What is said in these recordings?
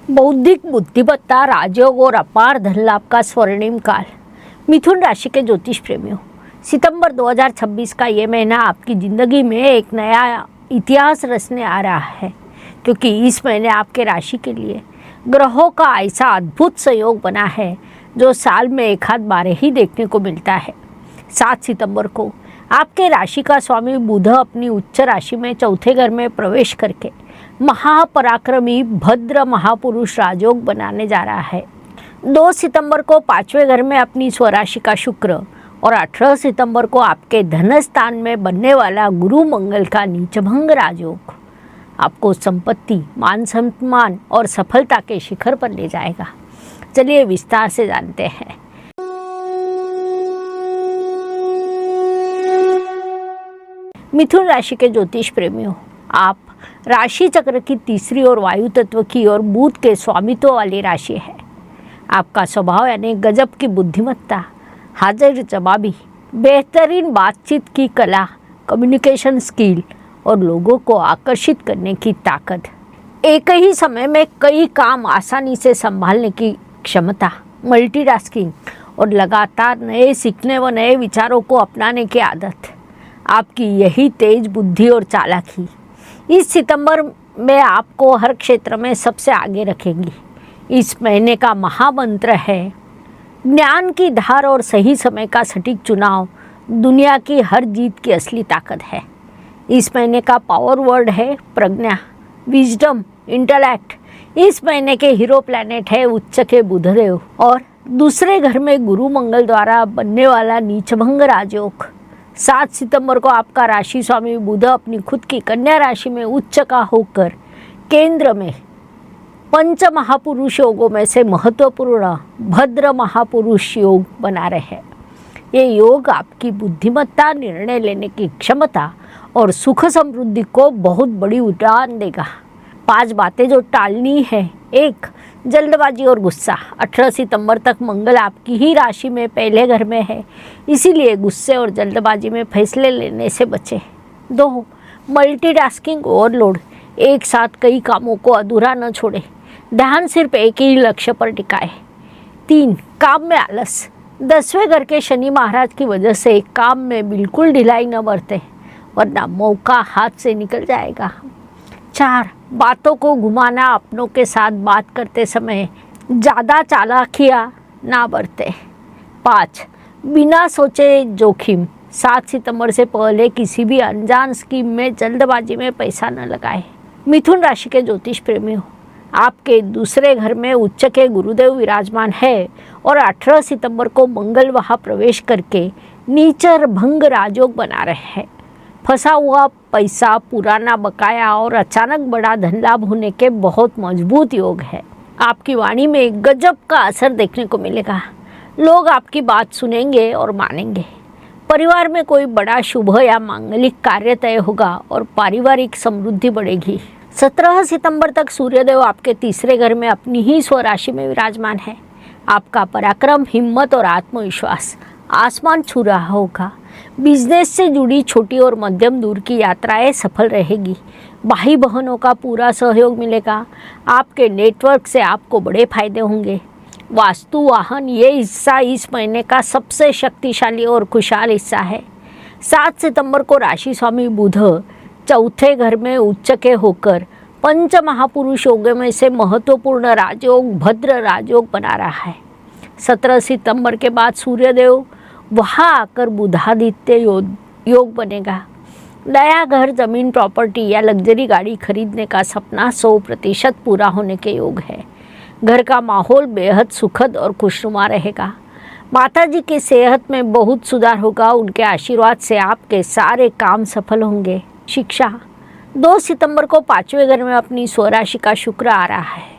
बौद्धिक बुद्धिमत्ता, राजयोग और अपार धन लाभ का स्वर्णिम काल। मिथुन राशि के ज्योतिष प्रेमियों, सितंबर 2026 का ये महीना आपकी ज़िंदगी में एक नया इतिहास रचने आ रहा है, क्योंकि इस महीने आपके राशि के लिए ग्रहों का ऐसा अद्भुत संयोग बना है जो साल में एक आध बार ही देखने को मिलता है। 7 सितंबर को आपके राशि का स्वामी बुध अपनी उच्च राशि में चौथे घर में प्रवेश करके महापराक्रमी भद्र महापुरुष राजयोग बनाने जा रहा है। 2 सितंबर को 5वें घर में अपनी स्वराशि का शुक्र और 18 सितंबर को आपके धन स्थान में बनने वाला गुरु मंगल का नीचभंग राजयोग आपको संपत्ति, मान सम्मान और सफलता के शिखर पर ले जाएगा। चलिए विस्तार से जानते हैं। मिथुन राशि के ज्योतिष प्रेमियों, आप राशि चक्र की तीसरी और वायु तत्व की और बुध के स्वामित्व वाली राशि है। आपका स्वभाव यानी गजब की बुद्धिमत्ता, हाजिर जवाबी, बेहतरीन बातचीत की कला, कम्युनिकेशन स्किल और लोगों को आकर्षित करने की ताकत, एक ही समय में कई काम आसानी से संभालने की क्षमता, मल्टीटास्किंग और लगातार नए सीखने व नए विचारों को अपनाने की आदत, आपकी यही तेज बुद्धि और चालाकी इस सितंबर में आपको हर क्षेत्र में सबसे आगे रखेंगी। इस महीने का महामंत्र है ज्ञान की धार और सही समय का सटीक चुनाव दुनिया की हर जीत की असली ताकत है। इस महीने का पावर वर्ड है प्रज्ञा, विजडम, इंटेलेक्ट। इस महीने के हीरो प्लैनेट है उच्च के बुधदेव और दूसरे घर में गुरु मंगल द्वारा बनने वाला नीचभंग राजयोग। 7 सितंबर को आपका राशि स्वामी बुध अपनी खुद की कन्या राशि में उच्च का होकर केंद्र में पंच महापुरुष योगों में से महत्वपूर्ण भद्र महापुरुष योग बना रहे हैं। ये योग आपकी बुद्धिमत्ता, निर्णय लेने की क्षमता और सुख समृद्धि को बहुत बड़ी उड़ान देगा। 5 बातें जो टालनी है। 1, जल्दबाजी और गुस्सा। 18 सितंबर तक मंगल आपकी ही राशि में पहले घर में है, इसीलिए गुस्से और जल्दबाजी में फैसले लेने से बचें। 2, मल्टीटास्किंग ओवरलोड। एक साथ कई कामों को अधूरा न छोड़ें, ध्यान सिर्फ एक ही लक्ष्य पर टिकाए। 3, काम में आलस। 10वें घर के शनि महाराज की वजह से काम में बिल्कुल ढिलाई न बरतें, वरना मौका हाथ से निकल जाएगा। 4, बातों को घुमाना। अपनों के साथ बात करते समय ज़्यादा चालाकियाँ ना बरतें। 5, बिना सोचे जोखिम। 7 सितंबर से पहले किसी भी अनजान स्कीम में जल्दबाजी में पैसा न लगाएं। मिथुन राशि के ज्योतिष प्रेमियों, आपके दूसरे घर में उच्च के गुरुदेव विराजमान है और 18 सितंबर को मंगल वहाँ प्रवेश करके नीचर भंग राजयोग बना रहे हैं। फंसा हुआ पैसा, पुराना बकाया और अचानक बड़ा धन लाभ होने के बहुत मजबूत योग है। आपकी वाणी में गजब का असर देखने को मिलेगा। लोग आपकी बात सुनेंगे और मानेंगे। परिवार में कोई बड़ा शुभ या मांगलिक कार्य तय होगा और पारिवारिक समृद्धि बढ़ेगी। 17 सितंबर तक सूर्यदेव आपके तीसरे घर में अपनी ही स्वराशि में विराजमान है। आपका पराक्रम, हिम्मत और आत्मविश्वास आसमान छू रहा होगा। बिजनेस से जुड़ी छोटी और मध्यम दूर की यात्राएं सफल रहेगी। भाई बहनों का पूरा सहयोग मिलेगा। आपके नेटवर्क से आपको बड़े फायदे होंगे। वास्तु वाहन ये हिस्सा इस महीने का सबसे शक्तिशाली और खुशहाल हिस्सा है। 7 सितंबर को राशि स्वामी बुध चौथे घर में उच्च के होकर पंच महापुरुष योगों में से महत्वपूर्ण राजयोग भद्र राजयोग बना रहा है। 17 सितंबर के बाद सूर्यदेव वहाँ आकर बुधादित्य योग बनेगा। नया घर, जमीन, प्रॉपर्टी या लग्जरी गाड़ी खरीदने का सपना 100% पूरा होने के योग है। घर का माहौल बेहद सुखद और खुशनुमा रहेगा। माताजी की सेहत में बहुत सुधार होगा। उनके आशीर्वाद से आपके सारे काम सफल होंगे। शिक्षा। 2 सितंबर को 5वें घर में अपनी स्वराशि का शुक्र आ रहा है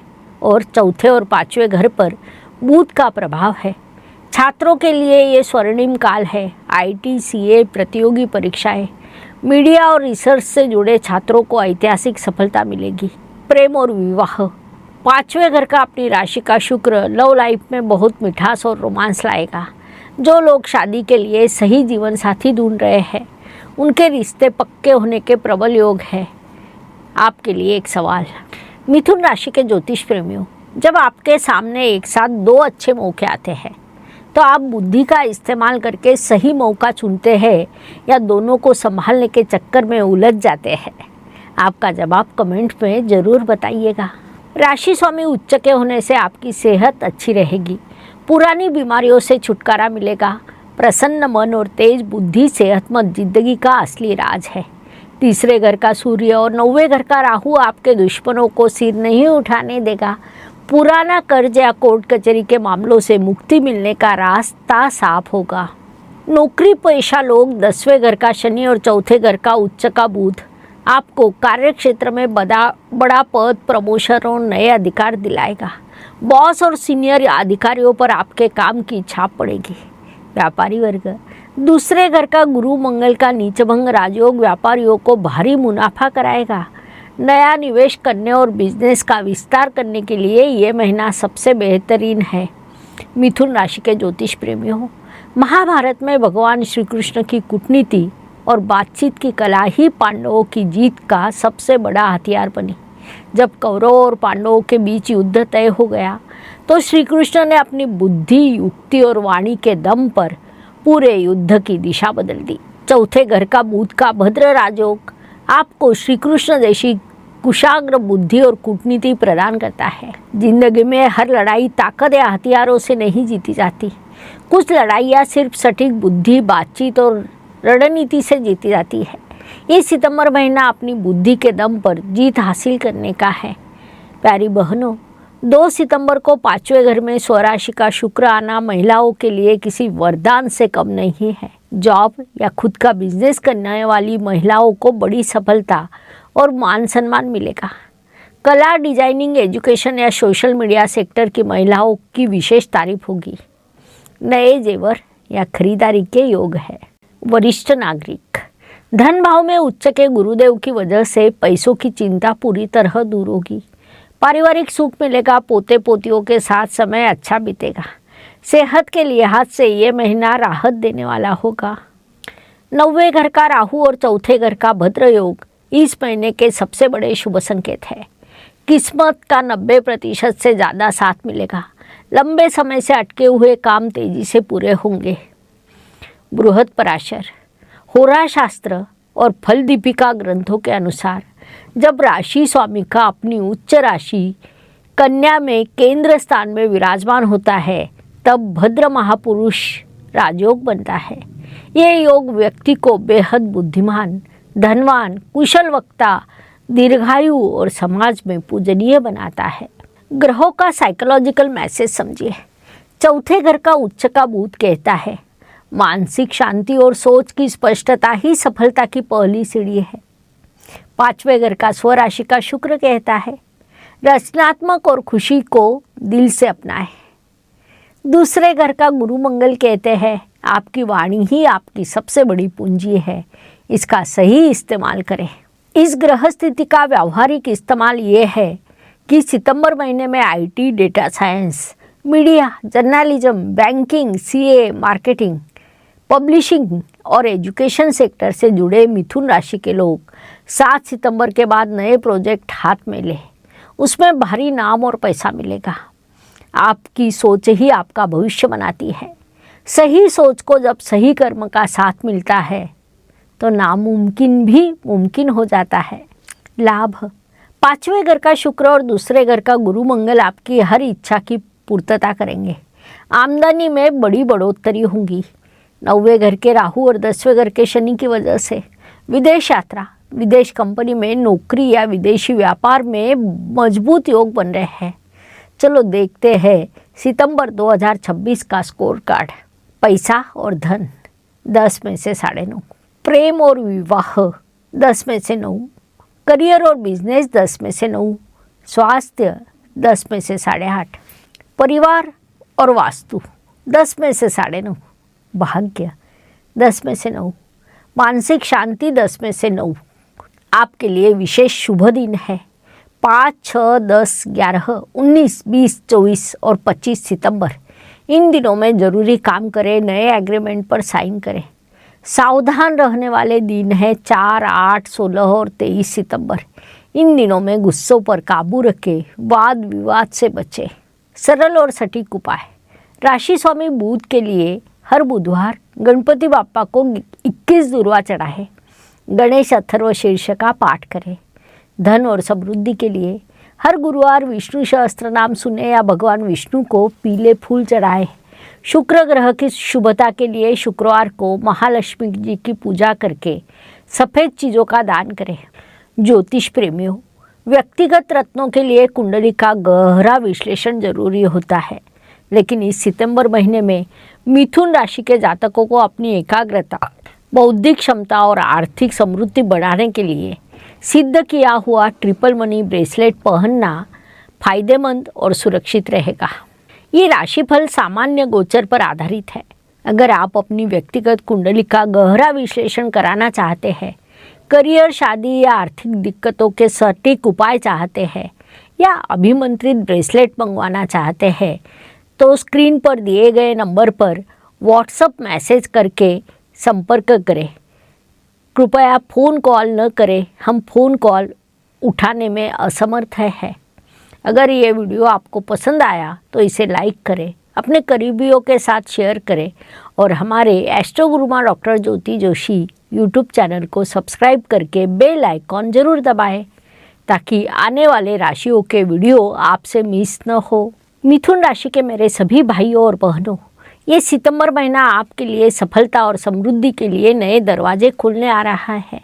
और चौथे और 5वें घर पर बुध का प्रभाव है। छात्रों के लिए ये स्वर्णिम काल है। IT, CA, प्रतियोगी परीक्षाएं, मीडिया और रिसर्च से जुड़े छात्रों को ऐतिहासिक सफलता मिलेगी। प्रेम और विवाह। 5वें घर का अपनी राशि का शुक्र लव लाइफ में बहुत मिठास और रोमांस लाएगा। जो लोग शादी के लिए सही जीवन साथी ढूंढ रहे हैं, उनके रिश्ते पक्के होने के प्रबल योग है। आपके लिए एक सवाल। मिथुन राशि के ज्योतिष प्रेमियों, जब आपके सामने एक साथ दो अच्छे मौके आते हैं तो आप बुद्धि का इस्तेमाल करके सही मौका चुनते हैं या दोनों को संभालने के चक्कर में उलझ जाते हैं? आपका जवाब कमेंट में ज़रूर बताइएगा। राशि स्वामी उच्च के होने से आपकी सेहत अच्छी रहेगी, पुरानी बीमारियों से छुटकारा मिलेगा। प्रसन्न मन और तेज बुद्धि सेहतमंद जिंदगी का असली राज है। तीसरे घर का सूर्य और 9वें घर का राहु आपके दुश्मनों को सिर नहीं उठाने देगा। पुराना कर्ज या कोर्ट कचहरी के मामलों से मुक्ति मिलने का रास्ता साफ होगा। नौकरी पेशा लोग 10वें घर का शनि और चौथे घर का उच्च का बुध आपको कार्य क्षेत्र में बड़ा पद, प्रमोशन और नए अधिकार दिलाएगा। बॉस और सीनियर अधिकारियों पर आपके काम की छाप पड़ेगी। व्यापारी वर्ग, दूसरे घर का गुरु मंगल का नीचभंग राजयोग व्यापारियों को भारी मुनाफा कराएगा। नया निवेश करने और बिजनेस का विस्तार करने के लिए ये महीना सबसे बेहतरीन है। मिथुन राशि के ज्योतिष प्रेमियों, महाभारत में भगवान श्री कृष्ण की कूटनीति और बातचीत की कला ही पांडवों की जीत का सबसे बड़ा हथियार बनी। जब कौरवों और पांडवों के बीच युद्ध तय हो गया तो श्री कृष्ण ने अपनी बुद्धि, युक्ति और वाणी के दम पर पूरे युद्ध की दिशा बदल दी। चौथे घर का बुध का भद्र राजयोग आपको श्री कृष्ण जैसी कुशाग्र बुद्धि और कूटनीति प्रदान करता है। जिंदगी में हर लड़ाई ताकत या हथियारों से नहीं जीती जाती। कुछ लड़ाइयाँ सिर्फ सटीक बुद्धि, बातचीत और रणनीति से जीती जाती है। ये सितंबर महीना अपनी बुद्धि के दम पर जीत हासिल करने का है। प्यारी बहनों, 2 सितंबर को 5वें घर में स्वराशि का शुक्र आना महिलाओं के लिए किसी वरदान से कम नहीं है। जॉब या खुद का बिजनेस करने वाली महिलाओं को बड़ी सफलता और मान सम्मान मिलेगा। कला, डिजाइनिंग, एजुकेशन या सोशल मीडिया सेक्टर की महिलाओं की विशेष तारीफ होगी। नए जेवर या खरीदारी के योग है। वरिष्ठ नागरिक, धन भाव में उच्च के गुरुदेव की वजह से पैसों की चिंता पूरी तरह दूर होगी। पारिवारिक सुख मिलेगा। पोते पोतियों के साथ समय अच्छा बीतेगा। सेहत के लिहाज से ये महीना राहत देने वाला होगा। 9वें घर का राहु और चौथे घर का भद्र योग इस महीने के सबसे बड़े शुभ संकेत है। किस्मत का 90% से ज़्यादा साथ मिलेगा। लंबे समय से अटके हुए काम तेजी से पूरे होंगे। बृहद पराशर, होरा शास्त्र और फल दीपिका ग्रंथों के अनुसार जब राशि स्वामी का अपनी उच्च राशि कन्या में केंद्र स्थान में विराजमान होता है तब भद्र महापुरुष राजयोग बनता है। ये योग व्यक्ति को बेहद बुद्धिमान, धनवान, कुशल वक्ता, दीर्घायु और समाज में पूजनीय बनाता है। ग्रहों का साइकोलॉजिकल मैसेज समझिए। चौथे घर का उच्च का बुध कहता है मानसिक शांति और सोच की स्पष्टता ही सफलता की पहली सीढ़ी है। 5वें घर का स्वराशि का शुक्र कहता है रचनात्मक और खुशी को दिल से अपनाएं। दूसरे घर का गुरु मंगल कहते हैं आपकी वाणी ही आपकी सबसे बड़ी पूंजी है, इसका सही इस्तेमाल करें। इस ग्रह स्थिति का व्यावहारिक इस्तेमाल ये है कि सितंबर महीने में IT, data science, media, journalism, banking, CA, marketing, publishing और एजुकेशन सेक्टर से जुड़े मिथुन राशि के लोग 7 सितंबर के बाद नए प्रोजेक्ट हाथ में लें। उसमें भारी नाम और पैसा मिलेगा। आपकी सोच ही आपका भविष्य बनाती है। सही सोच को जब सही कर्म का साथ मिलता है तो नामुमकिन भी मुमकिन हो जाता है। लाभ, 5वें घर का शुक्र और दूसरे घर का गुरु मंगल आपकी हर इच्छा की पूर्तता करेंगे। आमदनी में बड़ी बढ़ोतरी होगी। 9वें घर के राहु और 10वें घर के शनि की वजह से विदेश यात्रा, विदेश कंपनी में नौकरी या विदेशी व्यापार में मजबूत योग बन रहे हैं। चलो देखते हैं सितंबर 2026 का स्कोर कार्ड। पैसा और धन 10 में से 9.5, प्रेम और विवाह 10 में से 9, करियर और बिजनेस 10 में से 9, स्वास्थ्य 10 में से 8.5, परिवार और वास्तु 10 में से 9.5, भाग्य 10 में से 9, मानसिक शांति 10 में से 9। आपके लिए विशेष शुभ दिन है 5, 6, 10, 11, 19, 20, 24 और 25 सितंबर। इन दिनों में ज़रूरी काम करें, नए एग्रीमेंट पर साइन करें। सावधान रहने वाले दिन है 4, 8, 16 और 23 सितंबर। इन दिनों में गुस्सों पर काबू रखे वाद विवाद से बचे। सरल और सटीक उपाय। राशि स्वामी बुध के लिए हर बुधवार गणपति बाप्पा को 21 दुर्वा चढ़ाए। गणेश अथर्व शीर्ष का पाठ करें। धन और समृद्धि के लिए हर गुरुवार विष्णु सहस्त्र नाम सुने या भगवान विष्णु को पीले फूल चढ़ाए। शुक्र ग्रह की शुभता के लिए शुक्रवार को महालक्ष्मी जी की पूजा करके सफ़ेद चीज़ों का दान करें। ज्योतिष प्रेमियों, व्यक्तिगत रत्नों के लिए कुंडली का गहरा विश्लेषण जरूरी होता है, लेकिन इस सितंबर महीने में मिथुन राशि के जातकों को अपनी एकाग्रता, बौद्धिक क्षमता और आर्थिक समृद्धि बढ़ाने के लिए सिद्ध किया हुआ ट्रिपल मनी ब्रेसलेट पहनना फायदेमंद और सुरक्षित रहेगा। ये राशिफल सामान्य गोचर पर आधारित है। अगर आप अपनी व्यक्तिगत कुंडली का गहरा विश्लेषण कराना चाहते हैं, करियर, शादी या आर्थिक दिक्कतों के सटीक उपाय चाहते हैं या अभिमंत्रित ब्रेसलेट मंगवाना चाहते हैं, तो स्क्रीन पर दिए गए नंबर पर व्हाट्सएप मैसेज करके संपर्क करें। कृपया फ़ोन कॉल न करें, हम फ़ोन कॉल उठाने में असमर्थ हैं। अगर ये वीडियो आपको पसंद आया तो इसे लाइक करें, अपने करीबियों के साथ शेयर करें और हमारे एस्ट्रो गुरुमा डॉक्टर ज्योति जोशी यूट्यूब चैनल को सब्सक्राइब करके बेल आइकॉन ज़रूर दबाएं, ताकि आने वाले राशियों के वीडियो आपसे मिस न हो। मिथुन राशि के मेरे सभी भाइयों और बहनों, ये सितंबर महीना आपके लिए सफलता और समृद्धि के लिए नए दरवाजे खोलने आ रहा है।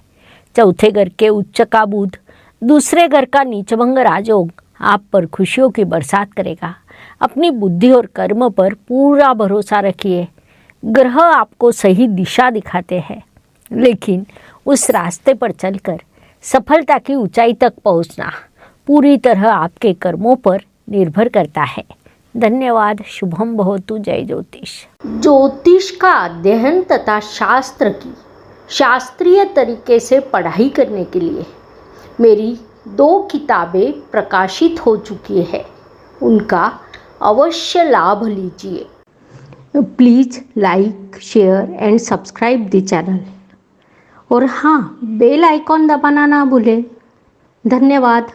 चौथे घर के उच्च का बुध, दूसरे घर का नीचभंग राजयोग आप पर खुशियों की बरसात करेगा। अपनी बुद्धि और कर्म पर पूरा भरोसा रखिए। ग्रह आपको सही दिशा दिखाते हैं, लेकिन उस रास्ते पर चलकर सफलता की ऊंचाई तक पहुंचना पूरी तरह आपके कर्मों पर निर्भर करता है। धन्यवाद। शुभम भवतु। जय ज्योतिष। ज्योतिष का अध्ययन तथा शास्त्र की शास्त्रीय तरीके से पढ़ाई करने के लिए मेरी 2 किताबें प्रकाशित हो चुकी है, उनका अवश्य लाभ लीजिए। Please like, share and subscribe the channel और हाँ, बेल आइकॉन दबाना ना भूलें। धन्यवाद।